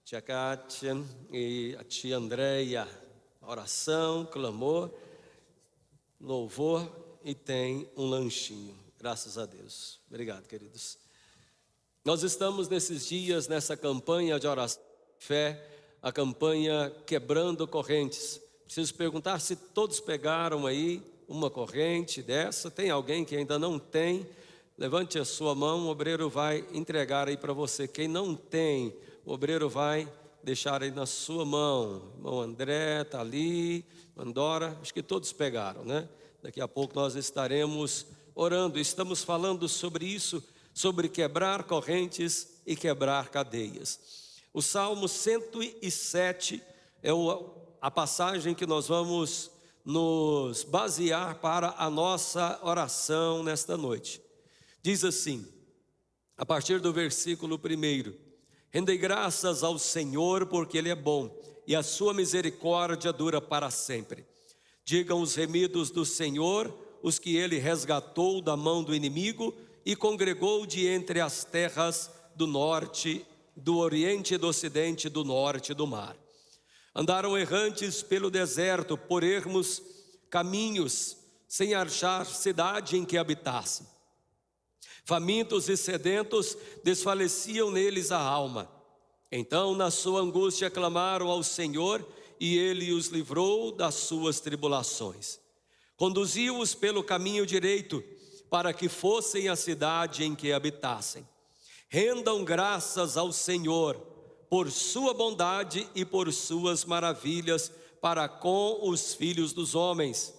tia Kátia e a tia Andréia, oração, clamor, louvor e tem um lanchinho, graças a Deus. Obrigado, queridos. Nós estamos nesses dias, nessa campanha de oração, fé, a campanha Quebrando Correntes. Preciso perguntar se todos pegaram aí uma corrente dessa. Tem alguém que ainda não tem? Levante a sua mão, o obreiro vai entregar aí para você. Quem não tem, o obreiro vai deixar aí na sua mão. Irmão André está ali, Andora, acho que todos pegaram, né? Daqui a pouco nós estaremos orando. Estamos falando sobre isso, sobre quebrar correntes e quebrar cadeias. O Salmo 107 é a passagem que nós vamos nos basear para a nossa oração nesta noite. Diz assim, a partir do versículo 1: Rendei graças ao Senhor porque Ele é bom e a sua misericórdia dura para sempre. Digam os remidos do Senhor, os que Ele resgatou da mão do inimigo e congregou de entre as terras do norte, do oriente e do ocidente, do norte do mar. Andaram errantes pelo deserto, por ermos caminhos, sem achar cidade em que habitassem. Famintos e sedentos, desfaleciam neles a alma. Então, na sua angústia, clamaram ao Senhor, e Ele os livrou das suas tribulações. Conduziu-os pelo caminho direito, para que fossem à cidade em que habitassem. Rendam graças ao Senhor, por sua bondade e por suas maravilhas, para com os filhos dos homens.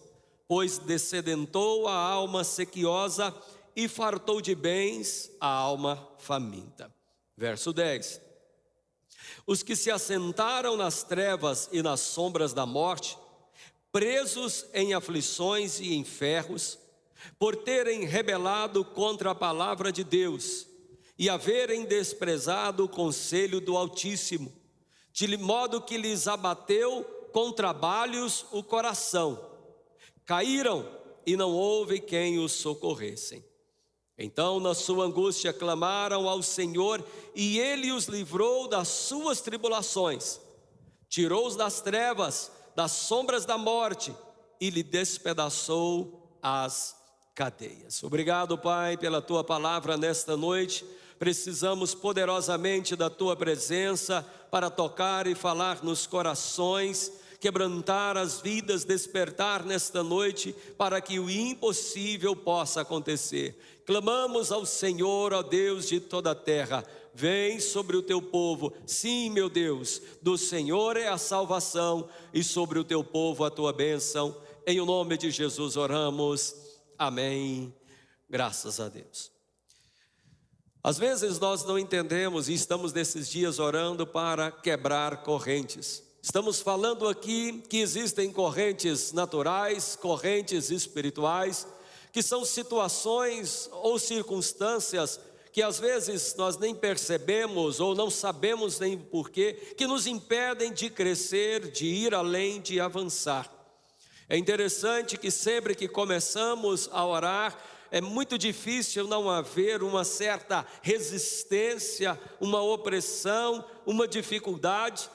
Pois dessedentou a alma sequiosa, e fartou de bens a alma faminta. Verso 10. Os que se assentaram nas trevas e nas sombras da morte, presos em aflições e em ferros, por terem rebelado contra a palavra de Deus, e haverem desprezado o conselho do Altíssimo, de modo que lhes abateu com trabalhos o coração. Caíram e não houve quem os socorressem. Então, na sua angústia, clamaram ao Senhor, e Ele os livrou das suas tribulações. Tirou-os das trevas, das sombras da morte, e lhe despedaçou as cadeias. Obrigado, Pai, pela Tua palavra nesta noite. Precisamos poderosamente da Tua presença para tocar e falar nos corações, quebrantar as vidas, despertar nesta noite para que o impossível possa acontecer. Clamamos ao Senhor, ó Deus de toda a terra, vem sobre o Teu povo. Sim, meu Deus, do Senhor é a salvação e sobre o Teu povo a Tua bênção. Em o nome de Jesus oramos, amém, graças a Deus. Às vezes nós não entendemos e estamos nesses dias orando para quebrar correntes. Estamos falando aqui que existem correntes naturais, correntes espirituais, que são situações ou circunstâncias que às vezes nós nem percebemos ou não sabemos nem porquê, que nos impedem de crescer, de ir além, de avançar. É interessante que sempre que começamos a orar, é muito difícil não haver uma certa resistência, uma opressão, uma dificuldade.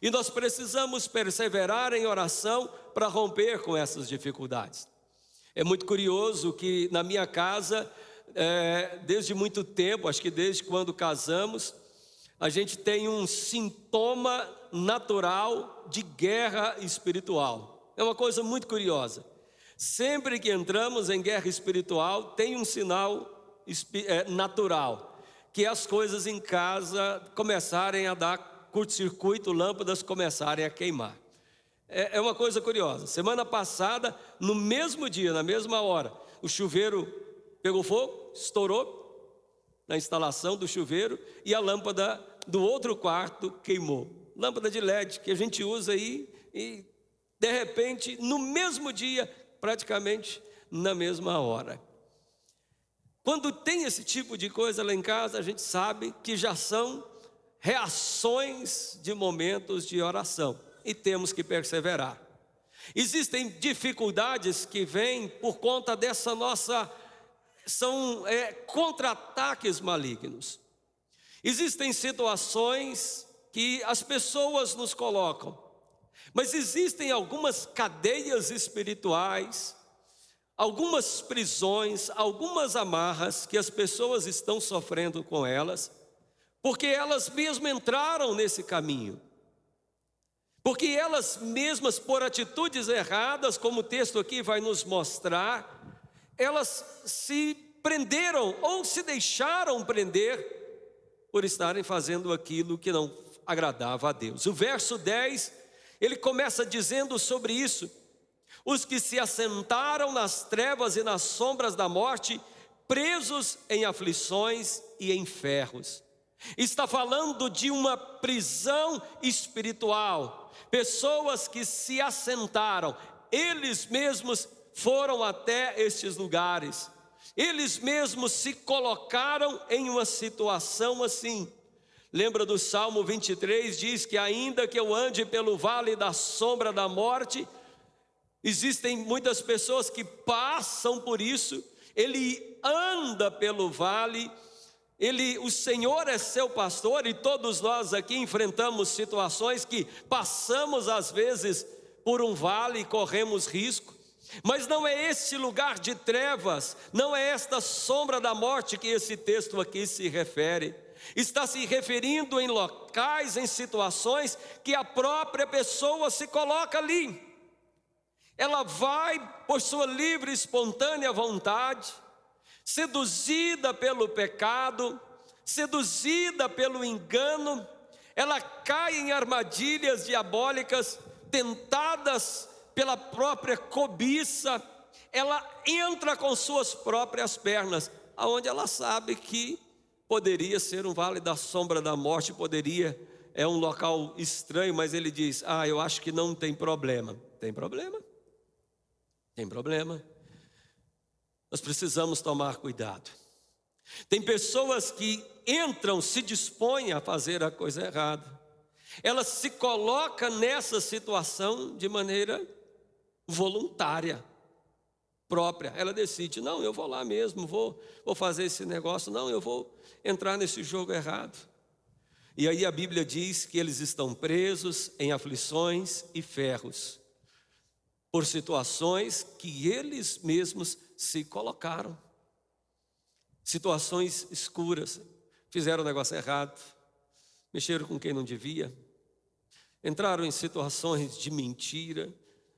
E nós precisamos perseverar em oração para romper com essas dificuldades. É muito curioso que na minha casa, desde muito tempo, acho que desde quando casamos, a gente tem um sintoma natural de guerra espiritual. É uma coisa muito curiosa. Sempre que entramos em guerra espiritual, tem um sinal natural, que as coisas em casa começarem a dar curto-circuito, lâmpadas começarem a queimar. É uma coisa curiosa. Semana passada, no mesmo dia, na mesma hora, o chuveiro pegou fogo, estourou na instalação do chuveiro e a lâmpada do outro quarto queimou. Lâmpada de LED que a gente usa aí e de repente, no mesmo dia, praticamente na mesma hora. Quando tem esse tipo de coisa lá em casa, a gente sabe que já são reações de momentos de oração e temos que perseverar. Existem dificuldades que vêm por conta dessa nossa, são contra-ataques malignos. Existem situações que as pessoas nos colocam, mas existem algumas cadeias espirituais, algumas prisões, algumas amarras que as pessoas estão sofrendo com elas, porque elas mesmas entraram nesse caminho. Porque elas mesmas, por atitudes erradas, como o texto aqui vai nos mostrar, elas se prenderam ou se deixaram prender por estarem fazendo aquilo que não agradava a Deus. O verso 10, ele começa dizendo sobre isso: os que se assentaram nas trevas e nas sombras da morte, presos em aflições e em ferros. Está falando de uma prisão espiritual. Pessoas que se assentaram, eles mesmos foram até estes lugares. Eles mesmos se colocaram em uma situação assim. Lembra do Salmo 23, diz que ainda que eu ande pelo vale da sombra da morte, existem muitas pessoas que passam por isso. Ele anda pelo vale, o Senhor é seu pastor, e todos nós aqui enfrentamos situações que passamos às vezes por um vale e corremos risco. Mas não é este lugar de trevas, não é esta sombra da morte que esse texto aqui se refere. Está se referindo em locais, em situações que a própria pessoa se coloca ali. Ela vai por sua livre e espontânea vontade, seduzida pelo pecado, seduzida pelo engano, ela cai em armadilhas diabólicas, tentadas pela própria cobiça, ela entra com suas próprias pernas, aonde ela sabe que poderia ser um vale da sombra da morte, é um local estranho, mas ele diz: eu acho que não tem problema. Tem problema? Tem problema. Nós precisamos tomar cuidado. Tem pessoas que entram, se dispõem a fazer a coisa errada. Ela se coloca nessa situação de maneira voluntária, própria. Ela decide: não, eu vou lá mesmo, vou fazer esse negócio, não, eu vou entrar nesse jogo errado. E aí a Bíblia diz que eles estão presos em aflições e ferros, por situações que eles mesmos se colocaram. Situações escuras, fizeram o negócio errado, mexeram com quem não devia, entraram em situações de mentira.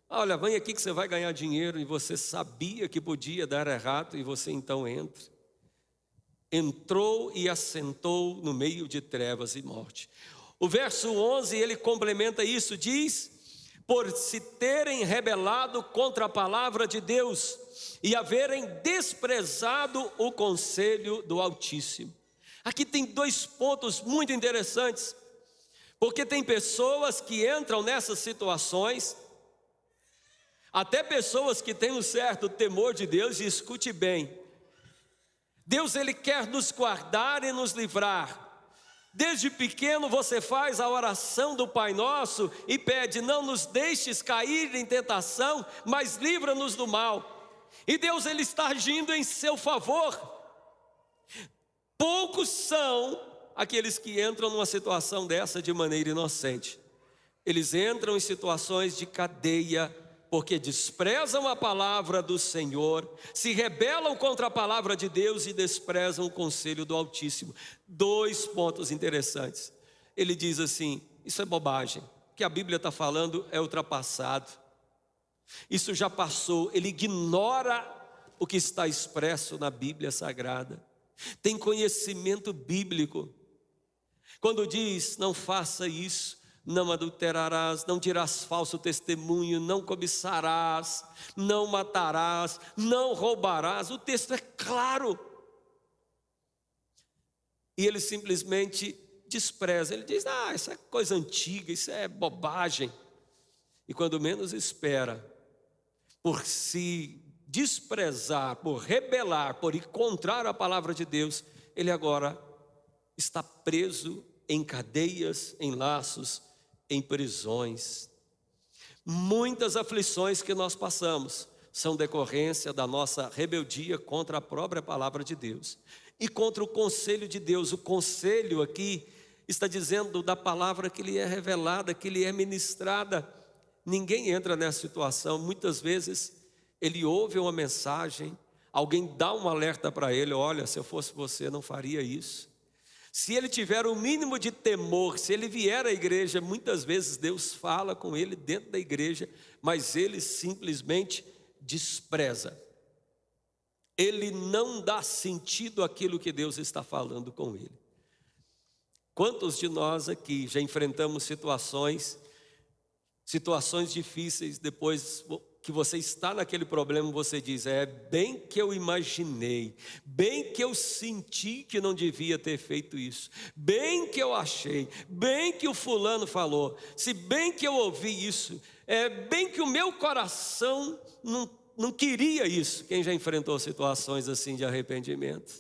Olha, vem aqui que você vai ganhar dinheiro, e você sabia que podia dar errado, e você então entrou e assentou no meio de trevas e morte. O verso 11, ele complementa isso, diz: por se terem rebelado contra a palavra de Deus e haverem desprezado o conselho do Altíssimo. Aqui tem dois pontos muito interessantes, porque tem pessoas que entram nessas situações, até pessoas que têm um certo temor de Deus, e escute bem, Deus, ele quer nos guardar e nos livrar. Desde pequeno você faz a oração do Pai Nosso e pede: não nos deixes cair em tentação, mas livra-nos do mal. E Deus, ele está agindo em seu favor. Poucos são aqueles que entram numa situação dessa de maneira inocente. Eles entram em situações de cadeia, porque desprezam a palavra do Senhor, se rebelam contra a palavra de Deus e desprezam o conselho do Altíssimo. Dois pontos interessantes. Ele diz assim: isso é bobagem, o que a Bíblia está falando é ultrapassado, isso já passou. Ele ignora o que está expresso na Bíblia Sagrada. Tem conhecimento bíblico. Quando diz: não faça isso, não adulterarás, não dirás falso testemunho, não cobiçarás, não matarás, não roubarás. O texto é claro. E ele simplesmente despreza. Ele diz: isso é coisa antiga, isso é bobagem. E quando menos espera, por se desprezar, por rebelar, por ir contra a palavra de Deus, ele agora está preso em cadeias, em laços, em prisões. Muitas aflições que nós passamos são decorrência da nossa rebeldia contra a própria palavra de Deus e contra o conselho de Deus. O conselho aqui está dizendo da palavra que lhe é revelada, que lhe é ministrada. Ninguém entra nessa situação. Muitas vezes ele ouve uma mensagem, alguém dá um alerta para ele: olha, se eu fosse você, não faria isso. Se ele tiver o mínimo de temor, se ele vier à igreja, muitas vezes Deus fala com ele dentro da igreja, mas ele simplesmente despreza. Ele não dá sentido àquilo que Deus está falando com ele. Quantos de nós aqui já enfrentamos situações difíceis, depois que você está naquele problema, você diz: é bem que eu imaginei, bem que eu senti que não devia ter feito isso, bem que eu achei, bem que o fulano falou, se bem que eu ouvi isso, é bem que o meu coração não queria isso. Quem já enfrentou situações assim de arrependimento?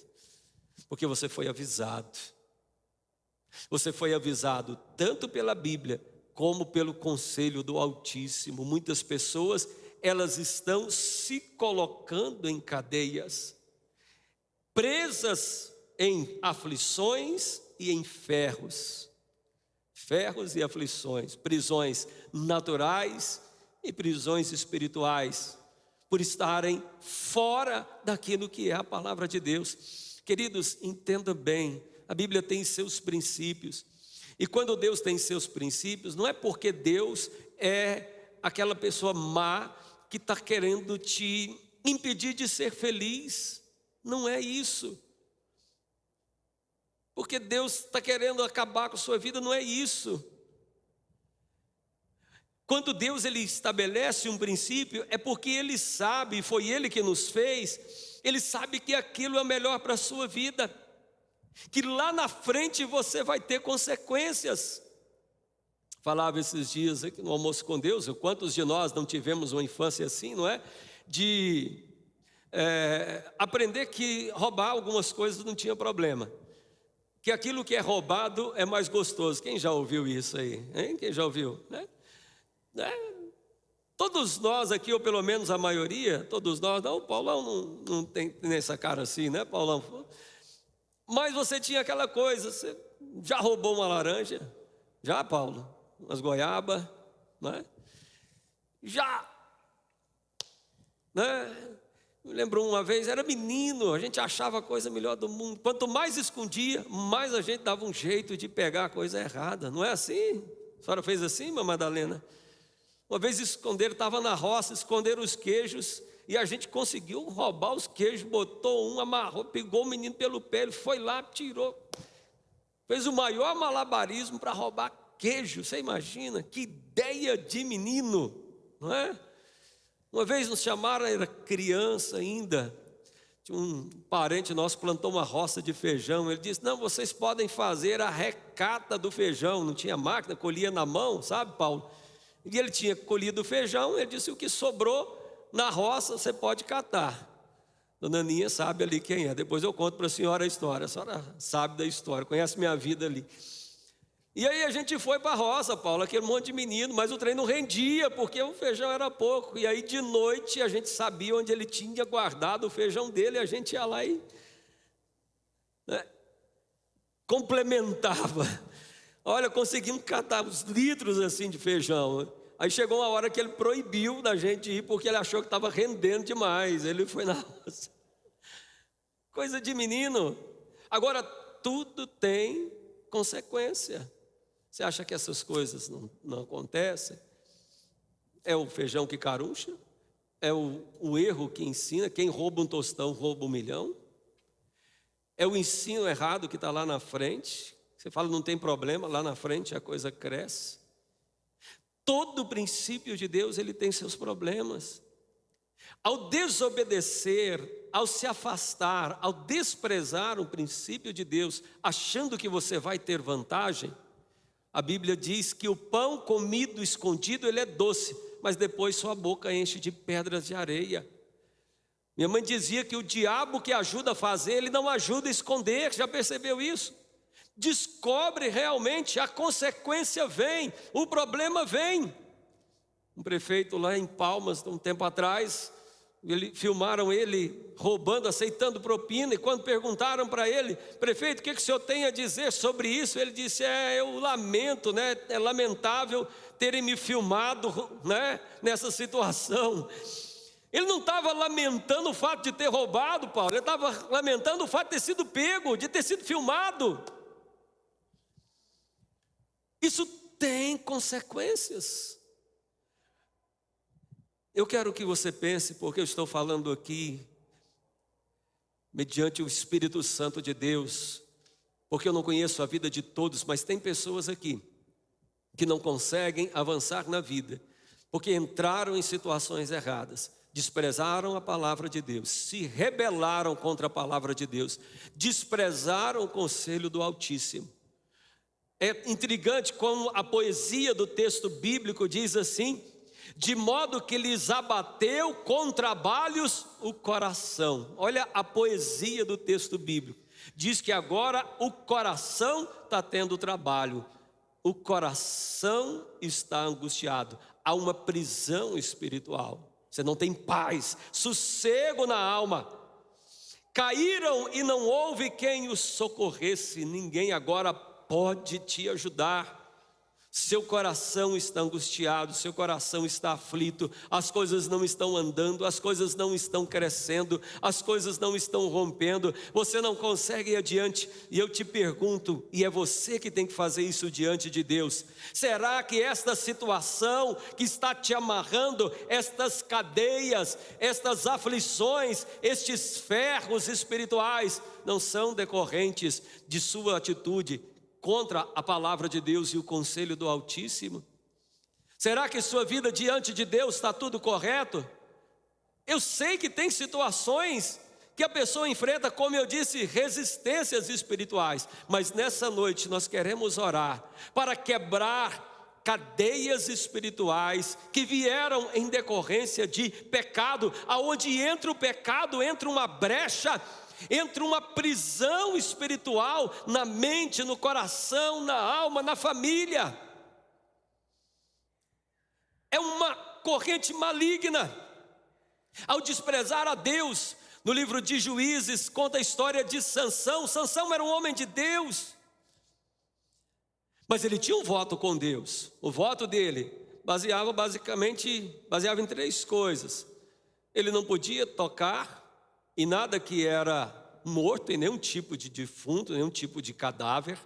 Porque você foi avisado. Você foi avisado tanto pela Bíblia como pelo conselho do Altíssimo. Muitas pessoas, elas estão se colocando em cadeias, presas em aflições e em ferros e aflições, prisões naturais e prisões espirituais, por estarem fora daquilo que é a palavra de Deus. Queridos, entenda bem, a Bíblia tem seus princípios, e quando Deus tem seus princípios, não é porque Deus é aquela pessoa má que está querendo te impedir de ser feliz. Não é isso. Porque Deus está querendo acabar com a sua vida, não é isso. Quando Deus ele estabelece um princípio, é porque Ele sabe, foi Ele que nos fez, Ele sabe que aquilo é melhor para a sua vida, que lá na frente você vai ter consequências. Falava esses dias aqui no almoço com Deus, quantos de nós não tivemos uma infância assim, não é? De aprender que roubar algumas coisas não tinha problema, que aquilo que é roubado é mais gostoso. Quem já ouviu isso aí? Hein? Quem já ouviu? Todos nós aqui, ou pelo menos a maioria, todos nós, não, o Paulão não tem nessa cara assim, né, Paulão? Mas você tinha aquela coisa, você já roubou uma laranja? Já, Paulo? Umas goiabas, né? Já, né? Me lembro uma vez, era menino, a gente achava a coisa melhor do mundo. Quanto mais escondia, mais a gente dava um jeito de pegar a coisa errada. Não é assim? A senhora fez assim, mamãe Madalena? Uma vez estava na roça, esconderam os queijos, e a gente conseguiu roubar os queijos, botou um, amarrou, pegou o menino pelo pé, ele foi lá, tirou, fez o maior malabarismo para roubar queijo. Você imagina? Que ideia de menino, não é? Uma vez nos chamaram, era criança ainda, tinha um parente nosso plantou uma roça de feijão, ele disse: não, vocês podem fazer a recata do feijão. Não tinha máquina, colhia na mão, sabe, Paulo? E ele tinha colhido o feijão, ele disse: o que sobrou na roça você pode catar. Dona Aninha sabe ali quem é, depois eu conto para a senhora a senhora sabe da história, conhece minha vida ali. E aí a gente foi para a roça, Paulo, aquele monte de menino, mas o trem não rendia, porque o feijão era pouco. E aí de noite a gente sabia onde ele tinha guardado o feijão dele, e a gente ia lá e complementava. Olha, conseguimos catar uns litros assim de feijão. Aí chegou uma hora que ele proibiu da gente ir, porque ele achou que estava rendendo demais. Ele foi na roça. Coisa de menino. Agora, tudo tem consequência. Você acha que essas coisas não acontecem? É o feijão que caruncha? É o erro que ensina? Quem rouba um tostão rouba 1 milhão? É o ensino errado que está lá na frente? Você fala, não tem problema, lá na frente a coisa cresce. Todo princípio de Deus, ele tem seus problemas. Ao desobedecer, ao se afastar, ao desprezar o princípio de Deus, achando que você vai ter vantagem, a Bíblia diz que o pão comido escondido, ele é doce, mas depois sua boca enche de pedras de areia. Minha mãe dizia que o diabo que ajuda a fazer, ele não ajuda a esconder. Já percebeu isso? Descobre realmente, a consequência vem, o problema vem. Um prefeito lá em Palmas, um tempo atrás, Filmaram ele roubando, aceitando propina, e quando perguntaram para ele: prefeito, o que o senhor tem a dizer sobre isso? Ele disse: eu lamento, né? É lamentável terem me filmado, né, nessa situação. Ele não estava lamentando o fato de ter roubado, Paulo, ele estava lamentando o fato de ter sido pego, de ter sido filmado. Isso tem consequências. Eu quero que você pense, porque eu estou falando aqui mediante o Espírito Santo de Deus, porque eu não conheço a vida de todos, mas tem pessoas aqui que não conseguem avançar na vida, porque entraram em situações erradas, desprezaram a palavra de Deus, se rebelaram contra a palavra de Deus, desprezaram o conselho do Altíssimo. É intrigante como a poesia do texto bíblico diz assim: de modo que lhes abateu com trabalhos o coração. Olha a poesia do texto bíblico. Diz que agora o coração está tendo trabalho. O coração está angustiado. Há uma prisão espiritual. Você não tem paz, sossego na alma. Caíram e não houve quem os socorresse. Ninguém agora pode te ajudar. Seu coração está angustiado, seu coração está aflito, as coisas não estão andando, as coisas não estão crescendo, as coisas não estão rompendo, você não consegue ir adiante. E eu te pergunto, e é você que tem que fazer isso diante de Deus: será que esta situação que está te amarrando, estas cadeias, estas aflições, estes ferros espirituais, não são decorrentes de sua atitude contra a palavra de Deus e o conselho do Altíssimo? Será que sua vida diante de Deus está tudo correto? Eu sei que tem situações que a pessoa enfrenta, como eu disse, resistências espirituais, mas nessa noite nós queremos orar para quebrar cadeias espirituais que vieram em decorrência de pecado, aonde entra o pecado, entra uma brecha, entra uma prisão espiritual na mente, no coração, na alma, na família. É uma corrente maligna. Ao desprezar a Deus, no livro de Juízes conta a história de Sansão. Sansão era um homem de Deus, mas ele tinha um voto com Deus. O voto dele baseava em 3 coisas. Ele não podia tocar e nada que era morto, em nenhum tipo de defunto, nenhum tipo de cadáver.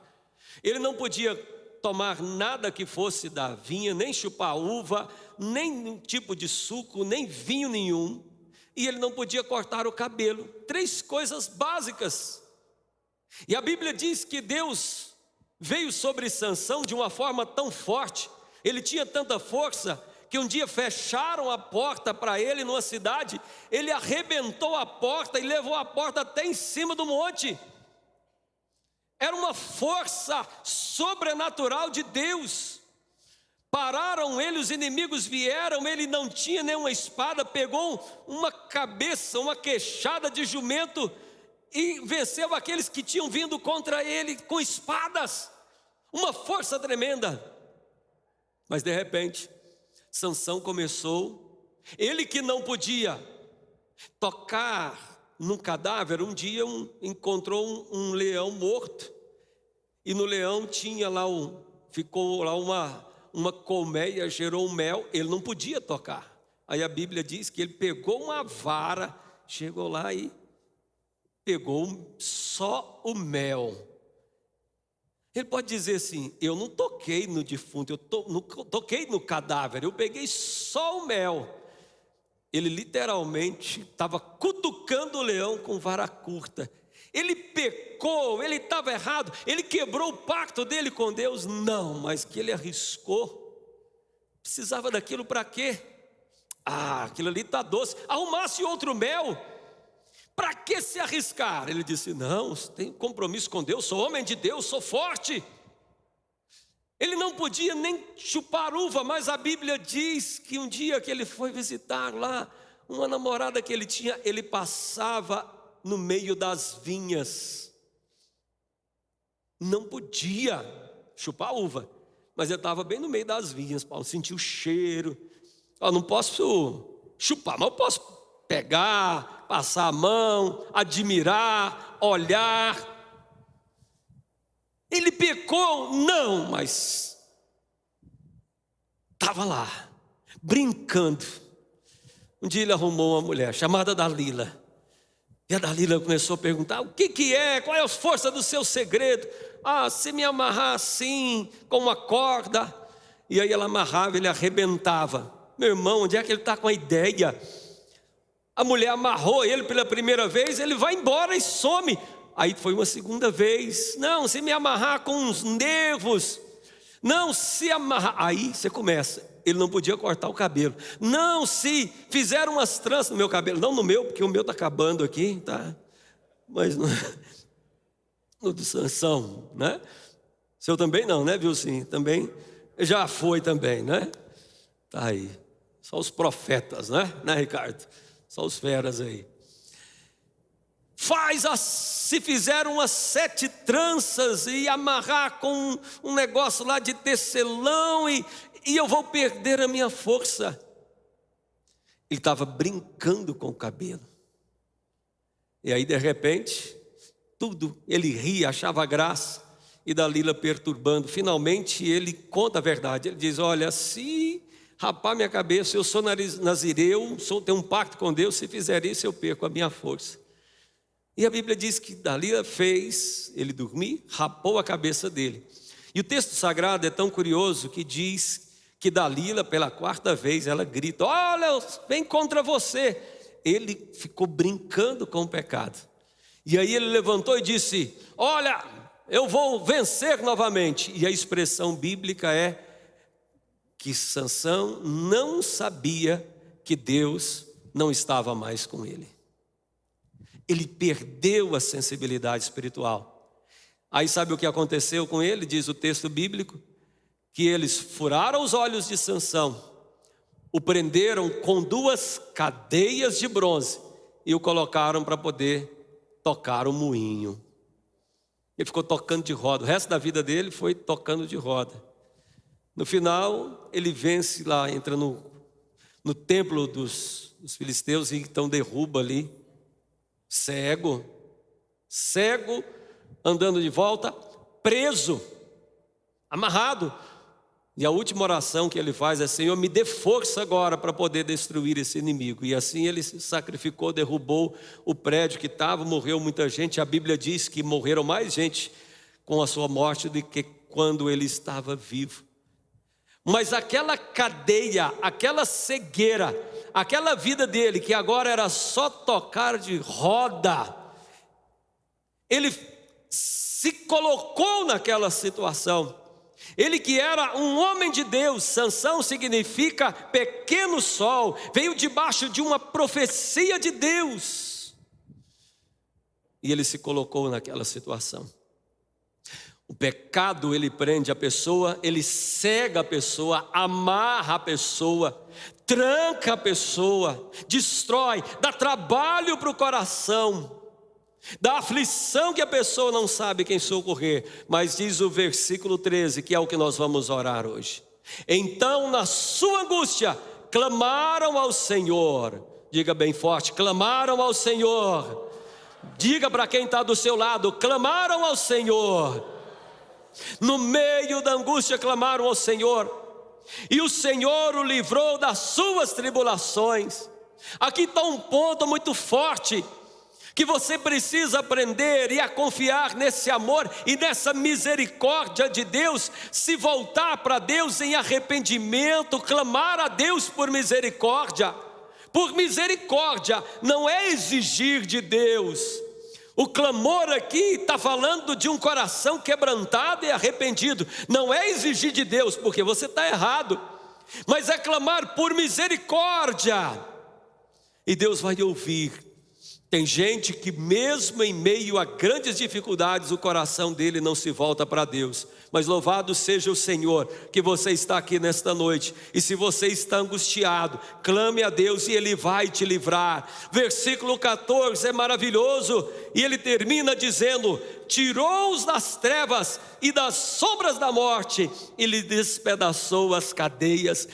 Ele não podia tomar nada que fosse da vinha, nem chupar uva, nem um tipo de suco, nem vinho nenhum. E ele não podia cortar o cabelo. 3 coisas básicas. E a Bíblia diz que Deus veio sobre Sansão de uma forma tão forte, ele tinha tanta força, que um dia fecharam a porta para ele numa cidade, ele arrebentou a porta e levou a porta até em cima do monte. Era uma força sobrenatural de Deus. Pararam ele, os inimigos vieram, ele não tinha nenhuma espada, pegou uma cabeça, uma queixada de jumento e venceu aqueles que tinham vindo contra ele com espadas. Uma força tremenda. Mas de repente, Sansão começou, ele que não podia tocar num cadáver, um dia encontrou um leão morto, e no leão tinha lá ficou lá uma colmeia, gerou um mel, ele não podia tocar. Aí a Bíblia diz que ele pegou uma vara, chegou lá e pegou só o mel. Ele pode dizer assim: eu não toquei no defunto, eu toquei no cadáver, eu peguei só o mel. Ele literalmente estava cutucando o leão com vara curta. Ele pecou, ele estava errado, ele quebrou o pacto dele com Deus? Não, mas que ele arriscou. Precisava daquilo para quê? Aquilo ali está doce. Arrumasse outro mel. Para que se arriscar? Ele disse: não, tenho compromisso com Deus, sou homem de Deus, sou forte. Ele não podia nem chupar uva, mas a Bíblia diz que um dia que ele foi visitar lá uma namorada que ele tinha, ele passava no meio das vinhas. Não podia chupar uva, mas ele estava bem no meio das vinhas. Paulo sentiu o cheiro. Não posso chupar, mas eu posso pegar, passar a mão, admirar, olhar. Ele pecou? Não, mas estava lá, brincando. Um dia ele arrumou uma mulher chamada Dalila. E a Dalila começou a perguntar: o que é? Qual é a força do seu segredo? Se me amarrar assim, com uma corda. E aí ela amarrava, ele arrebentava. Meu irmão, onde é que ele está com a ideia? A mulher amarrou ele pela primeira vez, ele vai embora e some. Aí foi uma segunda vez: não, se me amarrar com uns nervos. Não, se amarrar. Aí você começa. Ele não podia cortar o cabelo. Não, se fizeram umas tranças no meu cabelo. Não no meu, porque o meu está acabando aqui, tá? Mas no de Sansão, né? Seu também não, né, viu? Sim, também já foi também, né? Tá aí. Só os profetas, né, Ricardo? Só os feras aí. Se fizeram umas 7 tranças e amarrar com um negócio lá de tecelão e eu vou perder a minha força. Ele estava brincando com o cabelo. E aí de repente, ele ria, achava graça. E Dalila perturbando, finalmente ele conta a verdade. Ele diz: olha, se rapar minha cabeça, eu sou nazireu, tenho um pacto com Deus, se fizer isso eu perco a minha força. E a Bíblia diz que Dalila fez ele dormir, rapou a cabeça dele. E o texto sagrado é tão curioso que diz que Dalila, pela 4ª vez, ela grita: olha, vem contra você. Ele ficou brincando com o pecado. E aí ele levantou e disse: olha, eu vou vencer novamente. E a expressão bíblica é que Sansão não sabia que Deus não estava mais com ele. Ele perdeu a sensibilidade espiritual. Aí sabe o que aconteceu com ele? Diz o texto bíblico que eles furaram os olhos de Sansão, o prenderam com 2 cadeias de bronze e o colocaram para poder tocar o moinho. Ele ficou tocando de roda. O resto da vida dele foi tocando de roda. No final, ele vence lá, entra no templo dos filisteus e então derruba ali. Cego, andando de volta, preso, amarrado. E a última oração que ele faz é: Senhor, me dê força agora para poder destruir esse inimigo. E assim ele se sacrificou, derrubou o prédio que estava, morreu muita gente. A Bíblia diz que morreram mais gente com a sua morte do que quando ele estava vivo. Mas aquela cadeia, aquela cegueira, aquela vida dele que agora era só tocar de roda, ele se colocou naquela situação. Ele que era um homem de Deus, Sansão significa pequeno sol, veio debaixo de uma profecia de Deus. E ele se colocou naquela situação. O pecado, ele prende a pessoa, ele cega a pessoa, amarra a pessoa, tranca a pessoa, destrói, dá trabalho para o coração, dá aflição que a pessoa não sabe quem socorrer. Mas diz o versículo 13, que é o que nós vamos orar hoje: então na sua angústia clamaram ao Senhor. Diga bem forte: clamaram ao Senhor. Diga para quem está do seu lado: clamaram ao Senhor. No meio da angústia clamaram ao Senhor, e o Senhor o livrou das suas tribulações. Aqui está um ponto muito forte, que você precisa aprender e a confiar nesse amor e nessa misericórdia de Deus, se voltar para Deus em arrependimento, clamar a Deus por misericórdia. Por misericórdia não é exigir de Deus. O clamor aqui está falando de um coração quebrantado e arrependido. Não é exigir de Deus, porque você está errado, mas é clamar por misericórdia, e Deus vai ouvir. Tem gente que mesmo em meio a grandes dificuldades, o coração dele não se volta para Deus. Mas louvado seja o Senhor, que você está aqui nesta noite. E se você está angustiado, clame a Deus e Ele vai te livrar. Versículo 14 é maravilhoso, e ele termina dizendo: tirou-os das trevas e das sombras da morte, e lhe despedaçou as cadeias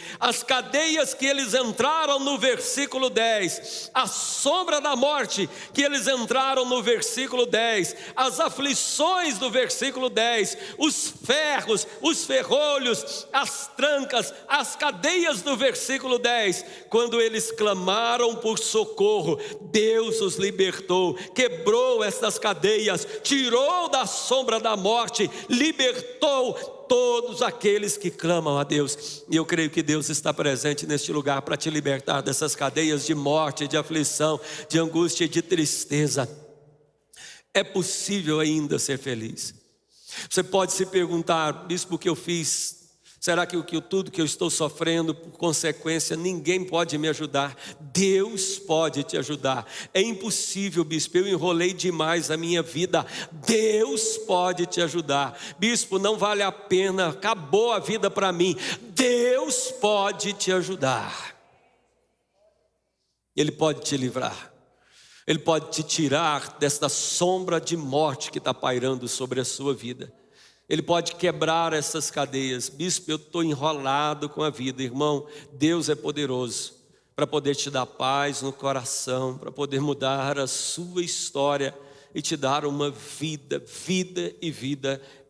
que eles entraram no versículo 10, a sombra da morte que eles entraram no versículo 10, as aflições do versículo 10, os ferros, os ferrolhos, as trancas, as cadeias do versículo 10, quando eles clamaram por socorro, Deus os libertou, quebrou essas cadeias, tirou da sombra da morte, libertou todos aqueles que clamam a Deus. E eu creio que Deus está presente neste lugar para te libertar dessas cadeias de morte, de aflição, de angústia e de tristeza. É possível ainda ser feliz. Você pode se perguntar: bispo, o que eu fiz? Será que tudo que eu estou sofrendo, por consequência, ninguém pode me ajudar? Deus pode te ajudar. É impossível, bispo, eu enrolei demais a minha vida. Deus pode te ajudar. Bispo, não vale a pena, acabou a vida para mim. Deus pode te ajudar. Ele pode te livrar. Ele pode te tirar desta sombra de morte que está pairando sobre a sua vida. Ele pode quebrar essas cadeias. Bispo, eu estou enrolado com a vida. Irmão, Deus é poderoso para poder te dar paz no coração, para poder mudar a sua história e te dar uma vida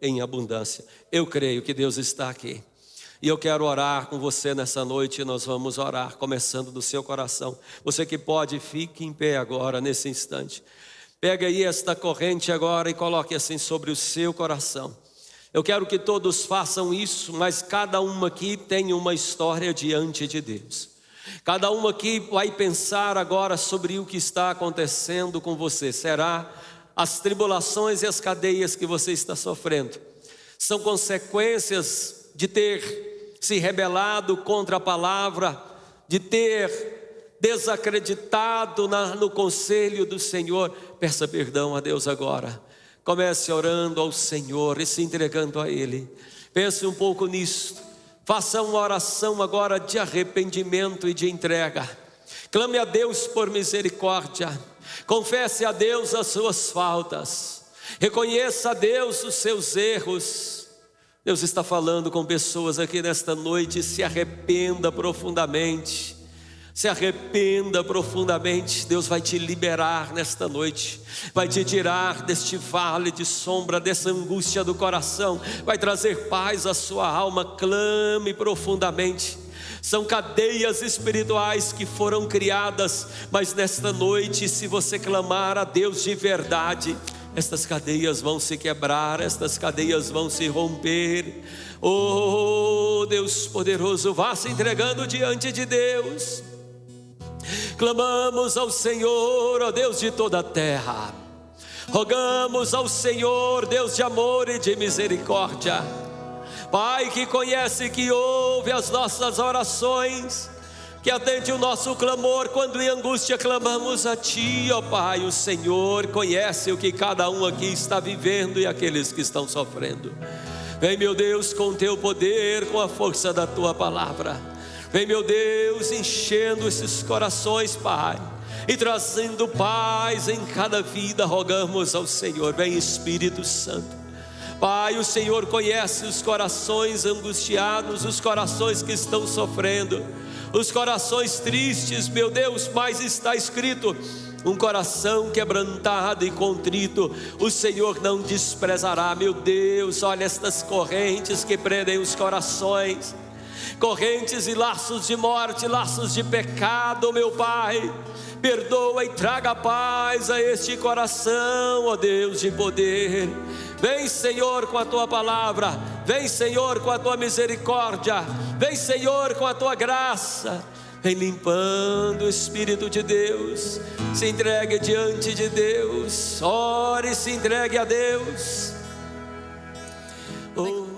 em abundância. Eu creio que Deus está aqui. E eu quero orar com você nessa noite. Nós vamos orar, começando do seu coração. Você que pode, fique em pé agora, nesse instante. Pega aí esta corrente agora e coloque assim sobre o seu coração. Eu quero que todos façam isso, mas cada um aqui tem uma história diante de Deus. Cada um aqui vai pensar agora sobre o que está acontecendo com você. Será as tribulações e as cadeias que você está sofrendo são consequências de ter se rebelado contra a palavra, de ter desacreditado no conselho do Senhor? Peça perdão a Deus agora. Comece orando ao Senhor e se entregando a Ele. Pense um pouco nisso. Faça uma oração agora de arrependimento e de entrega. Clame a Deus por misericórdia. Confesse a Deus as suas faltas. Reconheça a Deus os seus erros. Deus está falando com pessoas aqui nesta noite. Se arrependa profundamente. Se arrependa profundamente. Deus vai te liberar nesta noite, vai te tirar deste vale de sombra, dessa angústia do coração, vai trazer paz à sua alma. Clame profundamente. São cadeias espirituais que foram criadas, mas nesta noite, se você clamar a Deus de verdade, estas cadeias vão se quebrar, estas cadeias vão se romper. Oh Deus poderoso, vá se entregando diante de Deus. Clamamos ao Senhor, ó Deus de toda a terra. Rogamos ao Senhor, Deus de amor e de misericórdia. Pai que conhece e que ouve as nossas orações, que atende o nosso clamor quando em angústia clamamos a Ti, ó Pai. O Senhor conhece o que cada um aqui está vivendo e aqueles que estão sofrendo. Vem, meu Deus, com Teu poder, com a força da Tua palavra. Vem, meu Deus, enchendo esses corações, Pai, e trazendo paz em cada vida. Rogamos ao Senhor. Vem, Espírito Santo. Pai, o Senhor conhece os corações angustiados, os corações que estão sofrendo, os corações tristes, meu Deus, mas está escrito: um coração quebrantado e contrito o Senhor não desprezará. Meu Deus, olha estas correntes que prendem os corações, correntes e laços de morte, laços de pecado, meu Pai. Perdoa e traga paz a este coração, ó Deus de poder. Vem, Senhor, com a Tua palavra. Vem, Senhor, com a Tua misericórdia. Vem, Senhor, com a Tua graça. Vem limpando, o Espírito de Deus. Se entregue diante de Deus. Ore e se entregue a Deus. Oh.